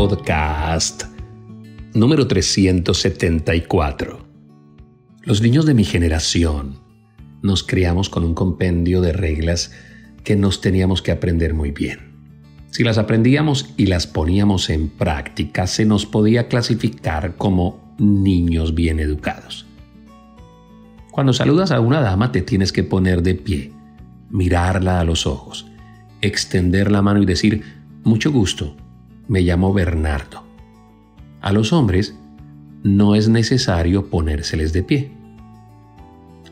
podcast número 374. Los niños de mi generación nos criamos con un compendio de reglas que nos teníamos que aprender muy bien. Si las aprendíamos y las poníamos en práctica, se nos podía clasificar como niños bien educados. Cuando saludas a una dama, te tienes que poner de pie, mirarla a los ojos, extender la mano y decir: mucho gusto, me llamo Bernardo. A los hombres no es necesario ponérseles de pie.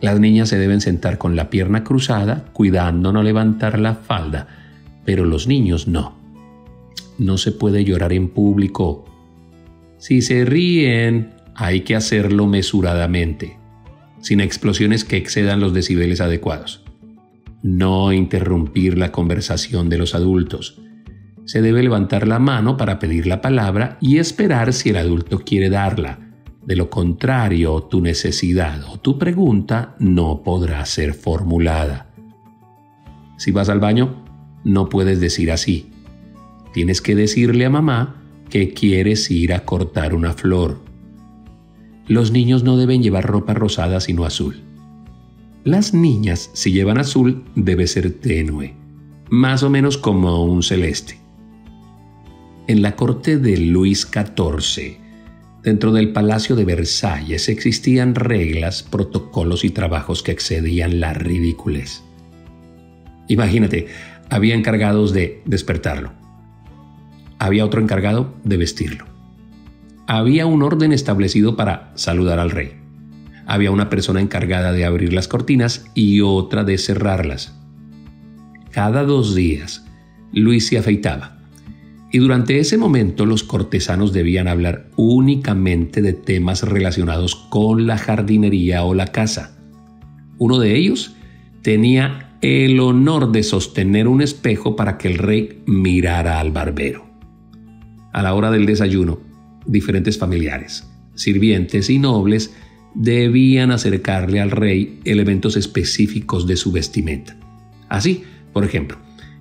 Las niñas se deben sentar con la pierna cruzada, cuidando no levantar la falda, pero los niños no. No se puede llorar en público. Si se ríen, hay que hacerlo mesuradamente, sin explosiones que excedan los decibeles adecuados. No interrumpir la conversación de los adultos. Se debe levantar la mano para pedir la palabra y esperar si el adulto quiere darla. De lo contrario, tu necesidad o tu pregunta no podrá ser formulada. Si vas al baño, no puedes decir así. Tienes que decirle a mamá que quieres ir a cortar una flor. Los niños no deben llevar ropa rosada sino azul. Las niñas, si llevan azul, debe ser tenue, más o menos como un celeste. En la corte de Luis XIV, dentro del Palacio de Versalles, existían reglas, protocolos y trabajos que excedían la ridiculez. Imagínate, había encargados de despertarlo. Había otro encargado de vestirlo. Había un orden establecido para saludar al rey. Había una persona encargada de abrir las cortinas y otra de cerrarlas. Cada 2 días, Luis se afeitaba. Y durante ese momento los cortesanos debían hablar únicamente de temas relacionados con la jardinería o la casa. Uno de ellos tenía el honor de sostener un espejo para que el rey mirara al barbero. A la hora del desayuno, diferentes familiares, sirvientes y nobles debían acercarle al rey elementos específicos de su vestimenta. Así, por ejemplo,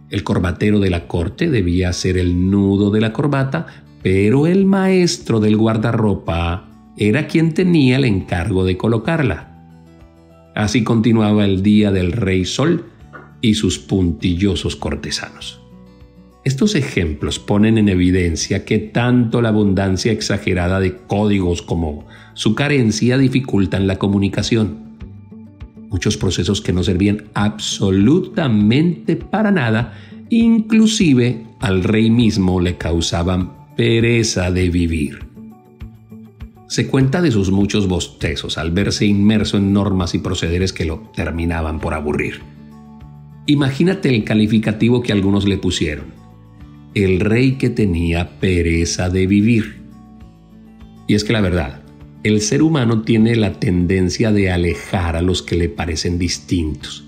el corbatero de la corte debía hacer el nudo de la corbata, pero el maestro del guardarropa era quien tenía el encargo de colocarla. Así continuaba el día del Rey Sol y sus puntillosos cortesanos. Estos ejemplos ponen en evidencia que tanto la abundancia exagerada de códigos como su carencia dificultan la comunicación. Muchos procesos que no servían absolutamente para nada, inclusive al rey mismo le causaban pereza de vivir. Se cuenta de sus muchos bostezos al verse inmerso en normas y procederes que lo terminaban por aburrir. Imagínate el calificativo que algunos le pusieron: el rey que tenía pereza de vivir. Y es que la verdad, el ser humano tiene la tendencia de alejar a los que le parecen distintos.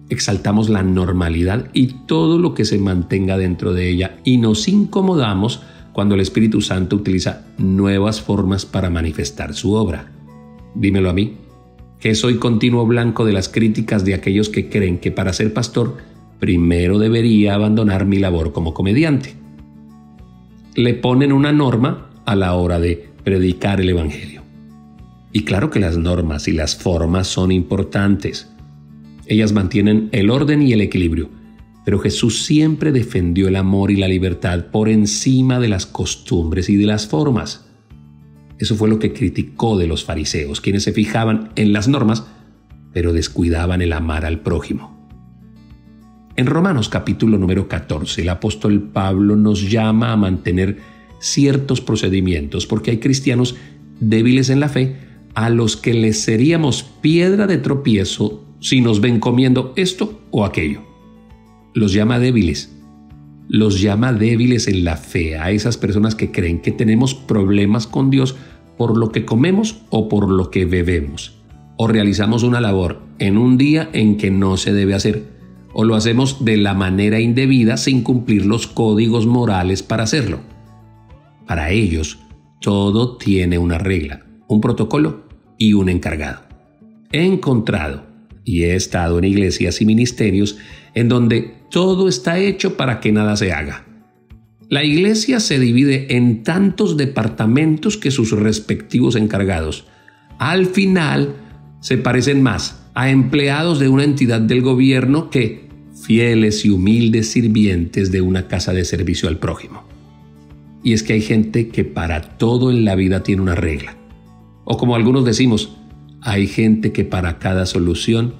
Exaltamos la normalidad y todo lo que se mantenga dentro de ella y nos incomodamos cuando el Espíritu Santo utiliza nuevas formas para manifestar su obra. Dímelo a mí, que soy continuo blanco de las críticas de aquellos que creen que para ser pastor primero debería abandonar mi labor como comediante. Le ponen una norma a la hora de predicar el Evangelio. Y claro que las normas y las formas son importantes. Ellas mantienen el orden y el equilibrio, pero Jesús siempre defendió el amor y la libertad por encima de las costumbres y de las formas. Eso fue lo que criticó de los fariseos, quienes se fijaban en las normas, pero descuidaban el amar al prójimo. En Romanos capítulo número 14, el apóstol Pablo nos llama a mantener ciertos procedimientos, porque hay cristianos débiles en la fe a los que les seríamos piedra de tropiezo si nos ven comiendo esto o aquello. Los llama débiles. Los llama débiles en la fe a esas personas que creen que tenemos problemas con Dios por lo que comemos o por lo que bebemos. O realizamos una labor en un día en que no se debe hacer, o lo hacemos de la manera indebida sin cumplir los códigos morales para hacerlo. Para ellos, todo tiene una regla, un protocolo y un encargado. He encontrado y he estado en iglesias y ministerios en donde todo está hecho para que nada se haga. La iglesia se divide en tantos departamentos que sus respectivos encargados, al final, se parecen más a empleados de una entidad del gobierno que fieles y humildes sirvientes de una casa de servicio al prójimo. Y es que hay gente que para todo en la vida tiene una regla. O como algunos decimos, hay gente que para cada solución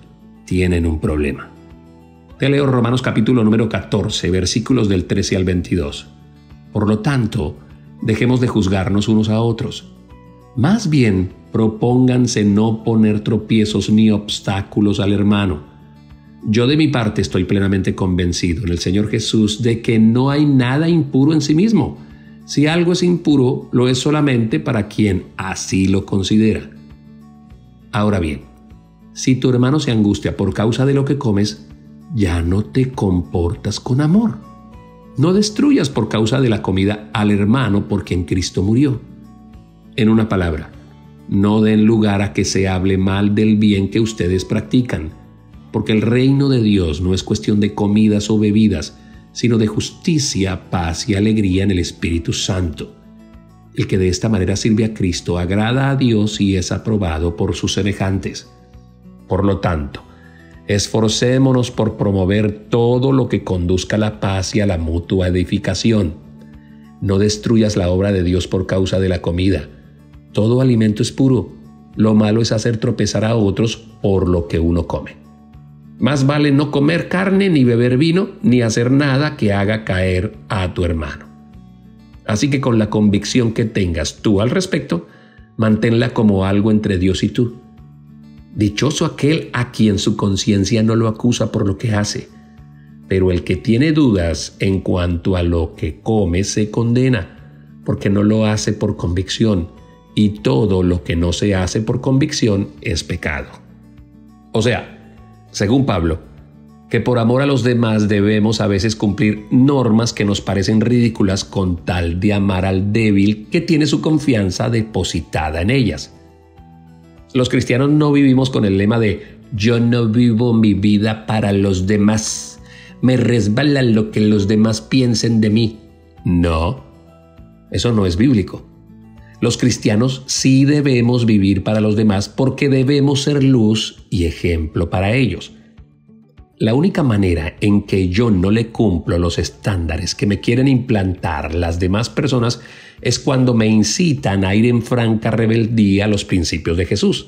tienen un problema. Te leo Romanos capítulo número 14, versículos del 13 al 22. Por lo tanto, dejemos de juzgarnos unos a otros. Más bien, propónganse no poner tropiezos ni obstáculos al hermano. Yo de mi parte estoy plenamente convencido en el Señor Jesús de que no hay nada impuro en sí mismo. Si algo es impuro, lo es solamente para quien así lo considera. Ahora bien, si tu hermano se angustia por causa de lo que comes, ya no te comportas con amor. No destruyas por causa de la comida al hermano por quien Cristo murió. En una palabra, no den lugar a que se hable mal del bien que ustedes practican, porque el reino de Dios no es cuestión de comidas o bebidas, sino de justicia, paz y alegría en el Espíritu Santo. El que de esta manera sirve a Cristo agrada a Dios y es aprobado por sus semejantes. Por lo tanto, esforcémonos por promover todo lo que conduzca a la paz y a la mutua edificación. No destruyas la obra de Dios por causa de la comida. Todo alimento es puro. Lo malo es hacer tropezar a otros por lo que uno come. Más vale no comer carne, ni beber vino, ni hacer nada que haga caer a tu hermano. Así que con la convicción que tengas tú al respecto, manténla como algo entre Dios y tú. Dichoso aquel a quien su conciencia no lo acusa por lo que hace, pero el que tiene dudas en cuanto a lo que come se condena, porque no lo hace por convicción, y todo lo que no se hace por convicción es pecado. O sea, según Pablo, que por amor a los demás debemos a veces cumplir normas que nos parecen ridículas con tal de amar al débil que tiene su confianza depositada en ellas. Los cristianos no vivimos con el lema de yo no vivo mi vida para los demás, me resbala lo que los demás piensen de mí. No, eso no es bíblico. Los cristianos sí debemos vivir para los demás porque debemos ser luz y ejemplo para ellos. La única manera en que yo no le cumplo los estándares que me quieren implantar las demás personas es cuando me incitan a ir en franca rebeldía a los principios de Jesús.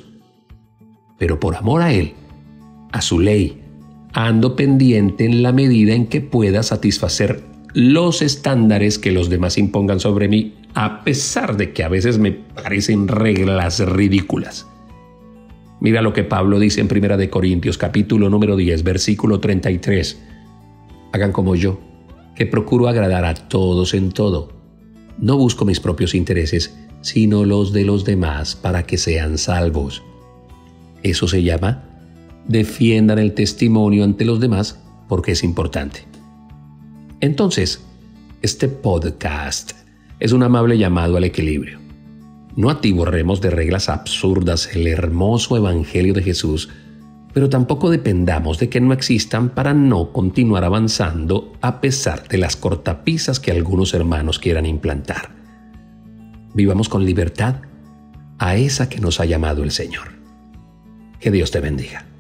Pero por amor a Él, a su ley, ando pendiente en la medida en que pueda satisfacer los estándares que los demás impongan sobre mí, a pesar de que a veces me parecen reglas ridículas. Mira lo que Pablo dice en 1 Corintios capítulo número 10, versículo 33. Hagan como yo, que procuro agradar a todos en todo. No busco mis propios intereses, sino los de los demás para que sean salvos. Eso se llama defiendan el testimonio ante los demás porque es importante. Entonces, este podcast es un amable llamado al equilibrio. No atiborremos de reglas absurdas el hermoso evangelio de Jesús, pero tampoco dependamos de que no existan para no continuar avanzando a pesar de las cortapisas que algunos hermanos quieran implantar. Vivamos con libertad a esa que nos ha llamado el Señor. Que Dios te bendiga.